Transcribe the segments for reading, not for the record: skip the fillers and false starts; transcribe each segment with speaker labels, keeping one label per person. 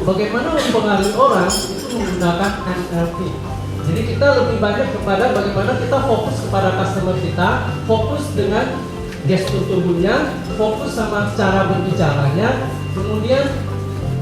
Speaker 1: bagaimana mempengaruhi orang itu menggunakan NLP. Jadi kita lebih banyak kepada bagaimana kita fokus kepada customer kita, fokus dengan gestur tubuhnya, fokus sama cara berbicaranya, kemudian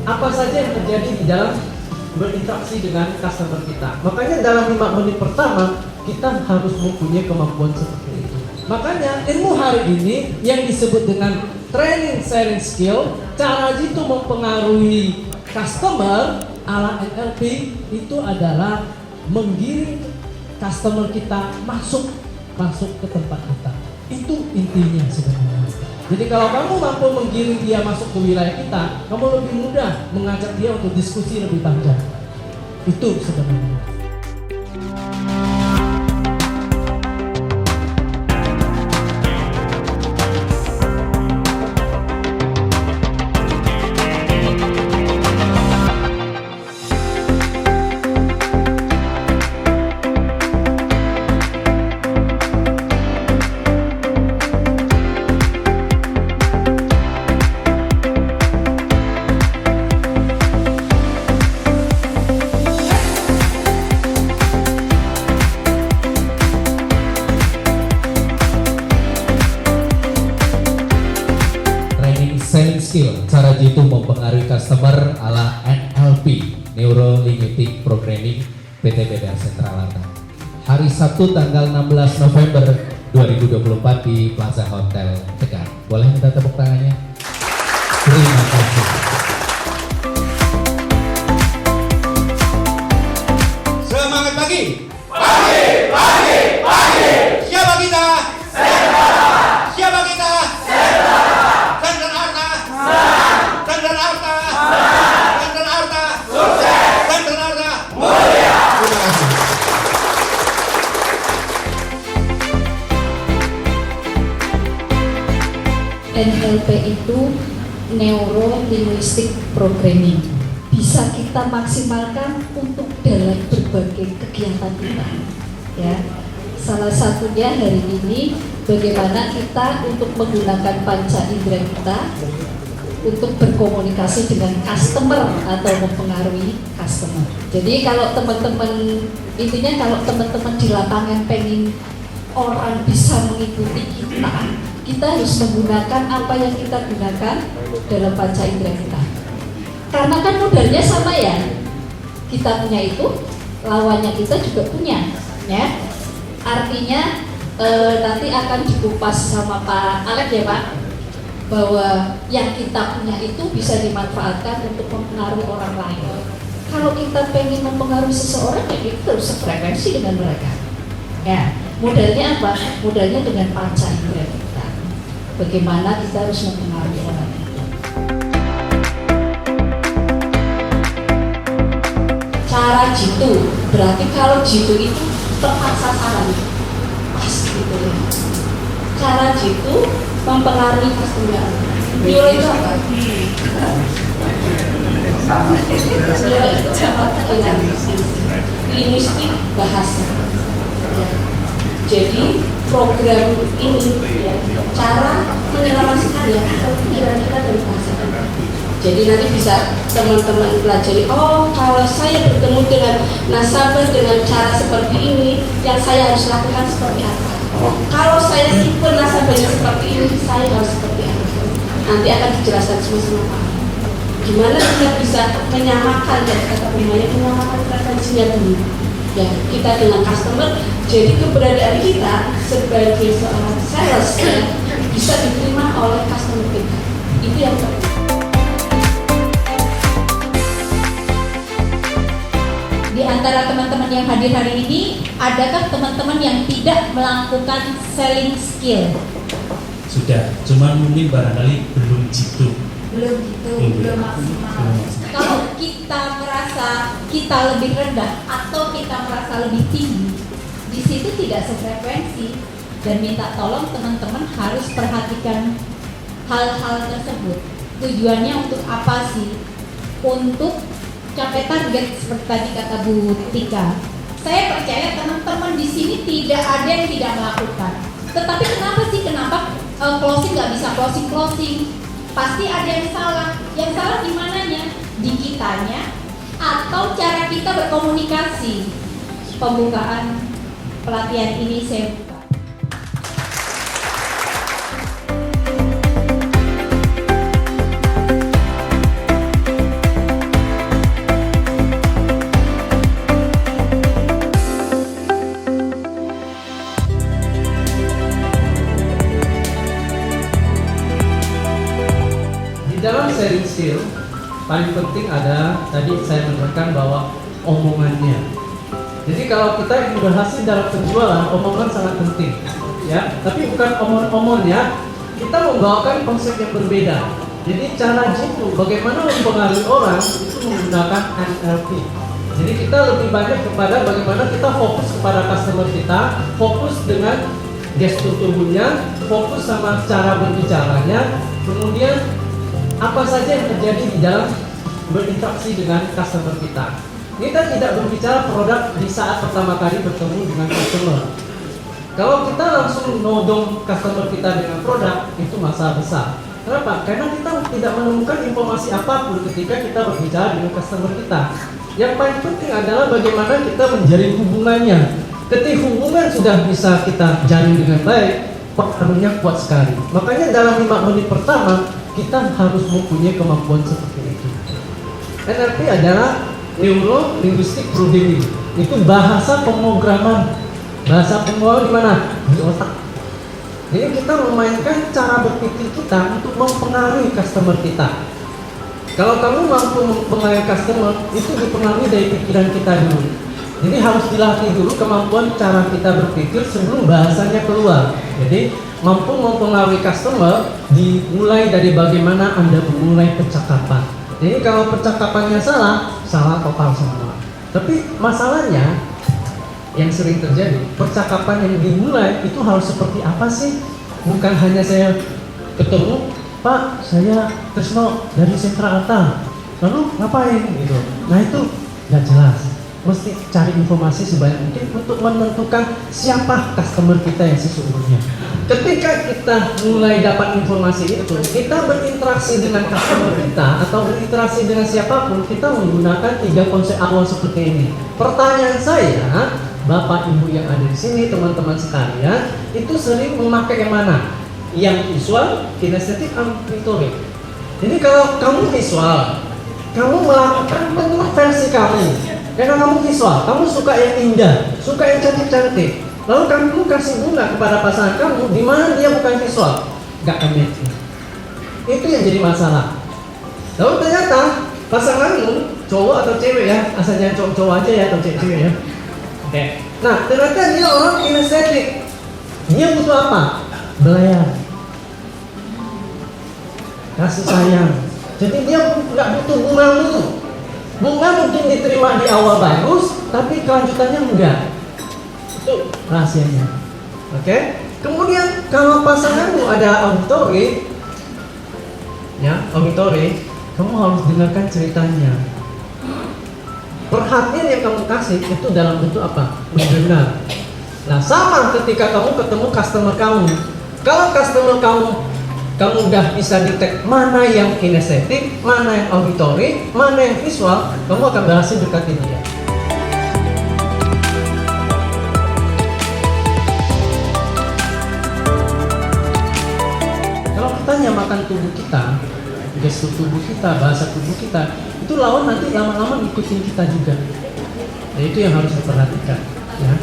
Speaker 1: apa saja yang terjadi di dalam berinteraksi dengan customer kita. Makanya dalam 5 menit pertama kita harus mempunyai kemampuan seperti itu. Makanya ilmu hari ini yang disebut dengan training selling skill, cara itu mempengaruhi customer ala NLP itu adalah menggiring customer kita masuk ke tempat kita. Itu intinya sebenarnya. Jadi kalau kamu mampu menggiring dia masuk ke wilayah kita, kamu lebih mudah mengajak dia untuk diskusi lebih panjang. Itu sebenarnya. Selling skill, cara jitu mempengaruhi customer ala NLP, Neuro Linguistic Programming, PT BDA Sentralata. Hari Sabtu tanggal 16 November 2024 di Plaza Hotel Tegal. Boleh minta tepuk tangannya? Terima kasih.
Speaker 2: Semangat pagi!
Speaker 3: Pagi, pagi, pagi.
Speaker 2: Siapa kita?
Speaker 3: Sentrala,
Speaker 2: Siapa kita?
Speaker 3: sentrala,
Speaker 2: Sentralata!
Speaker 3: senang,
Speaker 2: Sentralata!
Speaker 3: senang,
Speaker 2: Sentralata!
Speaker 3: sukses,
Speaker 2: Sentralata!
Speaker 3: mulia.
Speaker 2: Terima kasih.
Speaker 4: NLP itu Neuro Linguistic Programming, bisa kita maksimalkan untuk dalam berbagai kegiatan kita. Ya, salah satunya hari ini bagaimana kita untuk menggunakan panca indera kita untuk berkomunikasi dengan customer atau mempengaruhi customer. Jadi kalau teman-teman, intinya kalau teman-teman di lapangan pengen orang bisa mengikuti kita harus menggunakan apa yang kita gunakan dalam panca indera kita. Karena kan modalnya sama ya, kita punya itu, lawannya kita juga punya, ya. Artinya nanti akan dikupas sama Pak Alek ya Pak, bahwa yang kita punya itu bisa dimanfaatkan untuk mempengaruhi orang lain. Kalau kita pengen mempengaruhi seseorang, ya kita harus sefrekuensi dengan mereka. Ya, modalnya apa? Modalnya dengan panca indera kita. Bagaimana kita harus mempengaruhi orang itu. Cara jitu, berarti kalau jitu itu tepat sasaran, pas gitu ya. Cara jitu mempengaruhi customer. Neuro itu apa? Neuro itu sama dengan linguistik bahasa. Ya. Jadi program ini ya, cara menyelamatkan ya pikiran kita dari bahasa. Jadi nanti bisa teman-teman pelajari, oh kalau saya bertemu dengan nasabah dengan cara seperti ini, yang saya harus lakukan seperti apa. Kalau saya tipe nasabahnya seperti ini, saya harus seperti apa. Nanti akan dijelaskan semua Pak. Gimana kita bisa menyamakan, ya kata primanya, menyamakan frekuensinya dulu. Ya, kita dengan customer, jadi keberadaan kita sebagai seorang sales ya, bisa diterima oleh customer kita. Itu yang penting.
Speaker 5: Di antara teman-teman yang hadir hari ini, adakah teman-teman yang tidak melakukan selling skill?
Speaker 6: Sudah, cuman mungkin barangkali belum jitu.
Speaker 5: Belum gitu, belum maksimal. Kalau kita merasa kita lebih rendah atau kita merasa lebih tinggi, di situ tidak sefrekuensi, dan minta tolong teman-teman harus perhatikan hal-hal tersebut. Tujuannya untuk apa sih? Untuk capai target seperti tadi kata Bu Tika. Saya percaya teman-teman di sini tidak ada yang tidak melakukan. Tetapi kenapa sih? Kenapa closing nggak bisa closing? pasti ada yang salah. Yang salah di mananya? Di kitanya atau cara kita berkomunikasi. Pembukaan pelatihan ini saya buka.
Speaker 1: Di dalam sharing skill paling penting ada tadi saya menekankan bahwa omongannya. Jadi kalau kita ingin berhasil dalam penjualan, omongan sangat penting, ya. Tapi bukan omong-omong ya. Kita membawakan konsep yang berbeda. Jadi cara jitu bagaimana mempengaruhi orang itu menggunakan NLP. Jadi kita lebih banyak kepada bagaimana kita fokus kepada customer kita, fokus dengan gestur tubuhnya, fokus sama cara berbicaranya, kemudian apa saja yang terjadi di dalam berinteraksi dengan customer kita. Kita tidak berbicara produk di saat pertama kali bertemu dengan customer. Kalau kita langsung nodong customer kita dengan produk, itu masalah besar. Kenapa? Karena kita tidak menemukan informasi apapun ketika kita berbicara dengan customer kita. Yang paling penting adalah bagaimana kita menjalin hubungannya. Ketika hubungan sudah bisa kita jalin dengan baik, pengaruhnya kuat sekali. Makanya dalam 5 menit pertama, kita harus mempunyai kemampuan seperti itu. NLP adalah Neuro Linguistic Programming. Itu bahasa pemrograman. Bahasa pemrograman di mana? Di otak. Jadi kita memainkan cara berpikir kita untuk mempengaruhi customer kita. Kalau kamu mampu mempengaruhi customer, itu dipengaruhi dari pikiran kita dulu. Jadi harus dilatih dulu kemampuan cara kita berpikir sebelum bahasanya keluar. Jadi mampu mempengaruhi customer dimulai dari bagaimana Anda memulai percakapan. Jadi kalau percakapannya salah total semua. Tapi masalahnya yang sering terjadi, percakapan yang dimulai itu harus seperti apa sih? Bukan hanya saya ketemu, Pak, saya Tresno dari Sentra Alta, lalu ngapain gitu. Nah itu nggak jelas. Mesti cari informasi sebanyak mungkin untuk menentukan siapa customer kita yang sesungguhnya. Ketika kita mulai dapat informasi itu, kita berinteraksi dengan customer kita atau berinteraksi dengan siapapun, kita menggunakan 3 konsep awal seperti ini. Pertanyaan saya, Bapak Ibu yang ada di sini, teman-teman sekalian, itu sering memakai yang mana? Yang visual, kinestetik, auditorik. Jadi kalau kamu visual, kamu melakukan menurut versi kamu. Karena kamu visual, kamu suka yang indah, suka yang cantik-cantik. Lalu kamu kasih bunga kepada pasangan kamu, di mana dia bukan visual, gak matching. Itu yang jadi masalah. Lalu ternyata pasanganmu, cowok atau cewek ya, asal jangan cowok-cowok aja ya atau cewek-cewek ya. Oke. Nah ternyata dia orang kinestetik. Dia butuh apa? Belayan, kasih sayang. Jadi dia nggak butuh bungamu. Bunga mungkin diterima di awal bagus, tapi kelanjutannya enggak. Itu rahasianya. Oke? Kemudian kalau pasanganmu ada auditory, ya auditory, kamu harus dengarkan ceritanya. Perhatian yang kamu kasih itu dalam bentuk apa? Mendengar. Nah sama ketika kamu ketemu customer kamu. Kalau customer kamu udah bisa detect mana yang kinestetik, mana yang auditory, mana yang visual, kamu akan berhasil dekati dia. Kalau kita nyamakan tubuh kita, gestur tubuh kita, bahasa tubuh kita, itu lawan nanti lama-lama ngikutin kita juga. Nah itu yang harus diperhatikan, ya.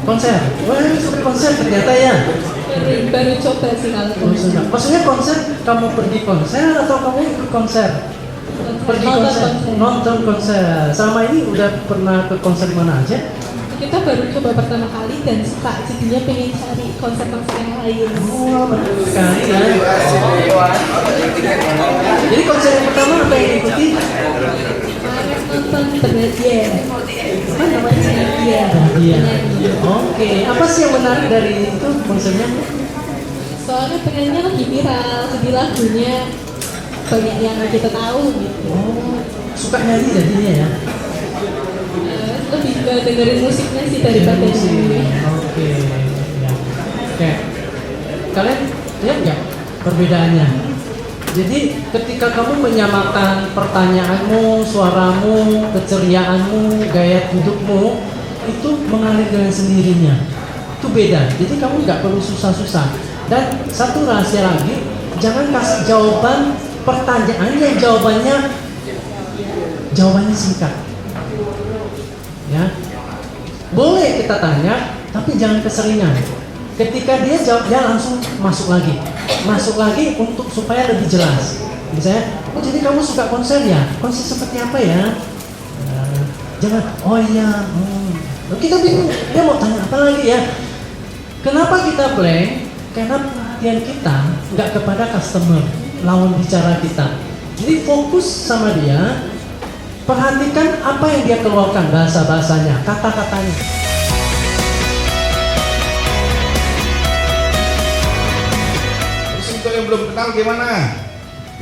Speaker 1: Konser. Wah, seperti konser ternyata ya.
Speaker 5: Baru coba sih kalau konser.
Speaker 1: Maksudnya konser, kamu pergi konser atau kamu ikut konser? Pergi konser, nonton konser. Selama ini udah pernah ke konser mana aja?
Speaker 5: Kita baru coba pertama kali dan suka, jadinya pengen cari konser-konser yang lain.
Speaker 1: Oh, betul sekali ya. Jadi konser yang pertama apa yang diikuti?
Speaker 5: Nonton Bernadia.
Speaker 1: Apa namanya? Bernadia. Oke, apa sih yang menarik dari itu konsernya?
Speaker 5: Soalnya pengennya lagi viral, jadi lagunya banyak yang kita tahu gitu.
Speaker 1: Oh, suka nyanyi jadinya ya?
Speaker 5: Lebih ke dengerin musiknya sih daripada nyanyi.
Speaker 1: Oke, ya. Oke. Kalian lihat nggak perbedaannya? Jadi ketika kamu menyamakan pertanyaanmu, suaramu, keceriaanmu, gaya dudukmu, itu mengalir dengan sendirinya. Itu beda. Jadi kamu nggak perlu susah-susah. Dan satu rahasia lagi, jangan kasih jawaban pertanyaan yang jawabannya singkat. Ya, boleh kita tanya, tapi jangan keseringan. Ketika dia jawab, dia langsung masuk lagi untuk supaya lebih jelas. Misalnya, oh jadi kamu suka konser ya? Konser seperti apa ya? Jangan, oh iya. Kita bingung, dia mau tanya apa lagi ya? Kenapa kita blank? Karena perhatian kita nggak kepada customer, lawan bicara kita. Jadi fokus sama dia, perhatikan apa yang dia keluarkan, bahasa-bahasanya, kata-katanya.
Speaker 2: Untuk yang belum kenal gimana?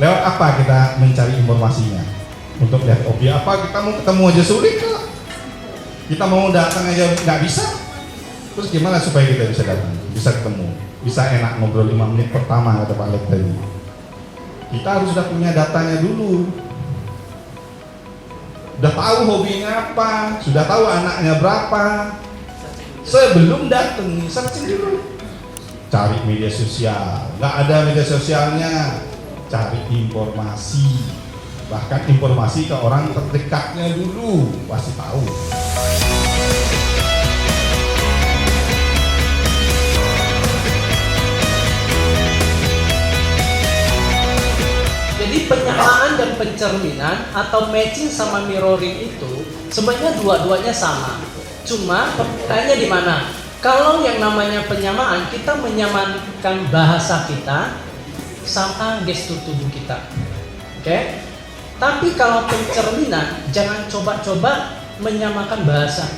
Speaker 2: Lewat apa kita mencari informasinya? Untuk lihat objek apa? Kita mau ketemu aja sulit kok. Kita mau datang aja nggak bisa. Terus gimana supaya kita bisa datang, bisa ketemu, bisa enak ngobrol 5 menit pertama kata Pak Lek tadi. Kita harus sudah punya datanya dulu. Sudah tahu hobinya apa, sudah tahu anaknya berapa. Sebelum datang, searching dulu. Cari media sosial, nggak ada media sosialnya, cari informasi, bahkan informasi ke orang terdekatnya dulu, pasti tahu.
Speaker 1: Jadi penyamaan dan pencerminan atau matching sama mirroring itu sebenarnya dua-duanya sama. Cuma perbedaannya di mana? Kalau yang namanya penyamaan, kita menyamakan bahasa kita sama gestur tubuh kita. Oke? Tapi kalau pencerminan, jangan coba-coba menyamakan bahasa.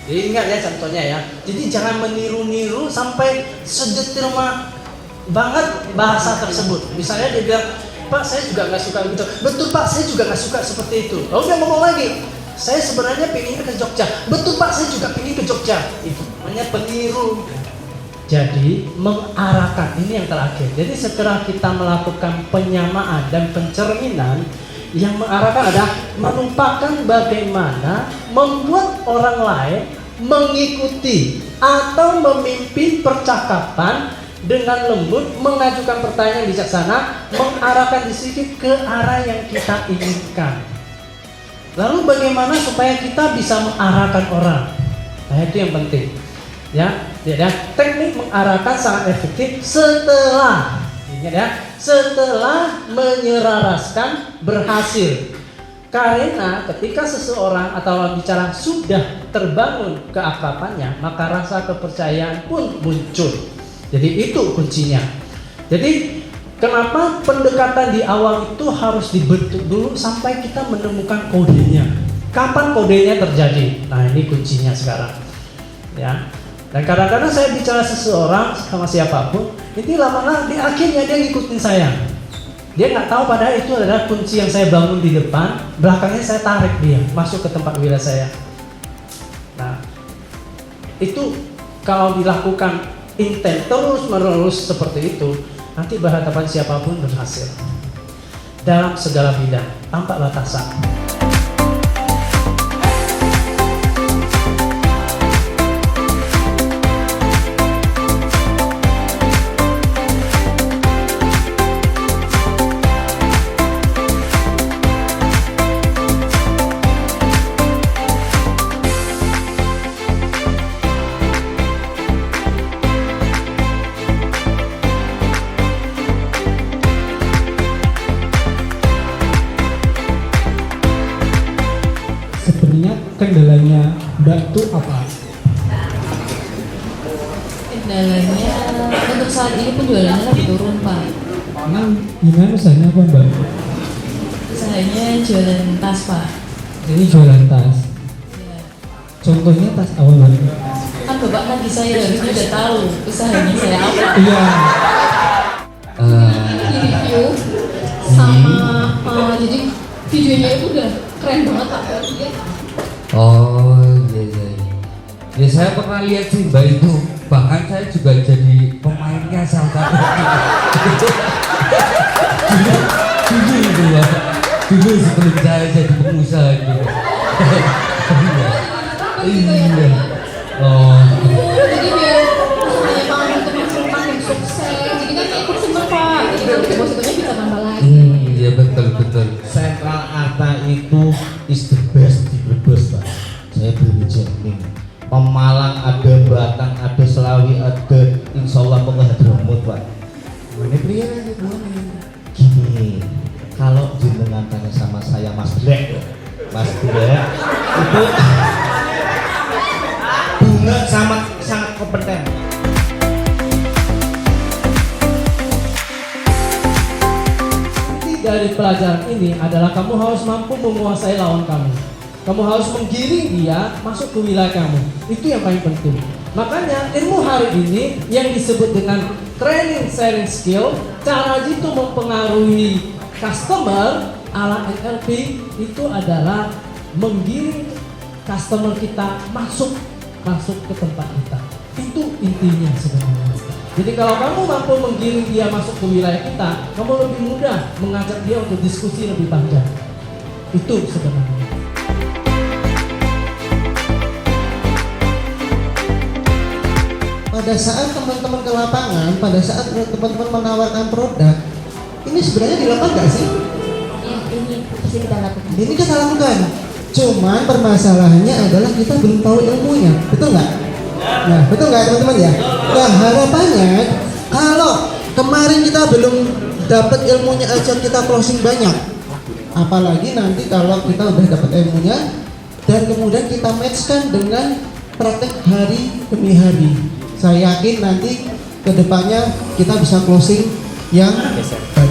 Speaker 1: Jadi ingat ya contohnya ya. Jadi jangan meniru-niru sampai sedetil banget bahasa tersebut. Misalnya dia bilang, Pak saya juga nggak suka gitu. Betul Pak, saya juga nggak suka seperti itu. Lalu dia ngomong lagi, saya sebenarnya pengen ke Jogja. Betul Pak, saya juga pengen ke Jogja. Itu namanya peniru. Jadi mengarahkan, ini yang terakhir. Jadi setelah kita melakukan penyamaan dan pencerminan, yang mengarahkan adalah melupakan bagaimana membuat orang lain mengikuti atau memimpin percakapan dengan lembut, mengajukan pertanyaan bijaksana, mengarahkan sedikit ke arah yang kita inginkan. Lalu bagaimana supaya kita bisa mengarahkan orang? Nah itu yang penting. Ya, teknik mengarahkan sangat efektif setelah, ingat ya, setelah menyeraraskan berhasil. Karena ketika seseorang atau lawan bicara sudah terbangun keakrabannya, maka rasa kepercayaan pun muncul. Jadi itu kuncinya. Jadi kenapa pendekatan di awal itu harus dibentuk dulu sampai kita menemukan kodenya. Kapan kodenya terjadi? Nah ini kuncinya sekarang. Ya. Dan kadang-kadang saya bicara seseorang sama siapapun, ini lama-lama di akhirnya dia ngikutin saya. Dia nggak tahu padahal itu adalah kunci yang saya bangun di depan, belakangnya saya tarik dia masuk ke tempat wira saya. Nah itu kalau dilakukan intent terus-menerus seperti itu, nanti berhadapan siapapun berhasil dalam segala bidang tanpa batasan.
Speaker 7: Kendalanya Mbak itu apa?
Speaker 5: Kendalanya untuk saat ini penjualannya lagi turun Pak.
Speaker 7: Emang gimana usahanya apa Mbak?
Speaker 5: Usahanya jualan tas Pak.
Speaker 7: Jadi jualan tas.
Speaker 5: Ya.
Speaker 7: Contohnya tas apa Mbak?
Speaker 5: Kan Bapak tadi saya harusnya udah tahu usahanya saya apa.
Speaker 7: Iya.
Speaker 4: Di review sama jadi videonya itu udah keren banget Pak. Ya.
Speaker 3: Oh iya. Ya saya pernah lihat sih Mbak itu, bahkan saya juga jadi pemainnya salah satu. Dulu itu Pak. Dulu sebelum saya jadi pengusaha itu. Iya. Oh.
Speaker 5: Jadi biar usahanya Bang Anton makin sukses, jadi kan ikut semua Pak. Jadi nanti depositonya bisa tambah lagi.
Speaker 3: Iya betul.
Speaker 8: Sentral Arta itu is the best di Brebes Pak. Saya beri jamin. Pemalang ada, Batang ada, Selawi ada, insya Allah Hadramut Pak. Ini pria gini, kalau jenengan tanya sama saya Mas Blek itu bunga sangat kompeten.
Speaker 1: Inti dari pelajaran ini adalah kamu harus mampu menguasai lawan kamu. Kamu harus menggiring dia masuk ke wilayah kamu. Itu yang paling penting. Makanya ilmu hari ini yang disebut dengan training sharing skill, cara itu mempengaruhi customer ala NLP itu adalah menggiring customer kita masuk ke tempat kita. Itu intinya sebenarnya. Jadi kalau kamu mampu menggiring dia masuk ke wilayah kita, kamu lebih mudah mengajak dia untuk diskusi lebih panjang. Itu sebenarnya.
Speaker 9: Pada saat teman-teman ke lapangan, pada saat teman-teman menawarkan produk, ini sebenarnya dilakukan nggak sih?
Speaker 5: Ya, ini pasti kita lakukan.
Speaker 9: Ini kita lakukan. Cuman permasalahannya adalah kita belum tahu ilmunya, betul nggak? Nah, betul nggak teman-teman ya? Nah, harapannya kalau kemarin kita belum dapat ilmunya aja kita closing banyak, apalagi nanti kalau kita udah dapat ilmunya dan kemudian kita matchkan dengan praktek hari demi hari. Saya yakin nanti kedepannya kita bisa closing yang baik.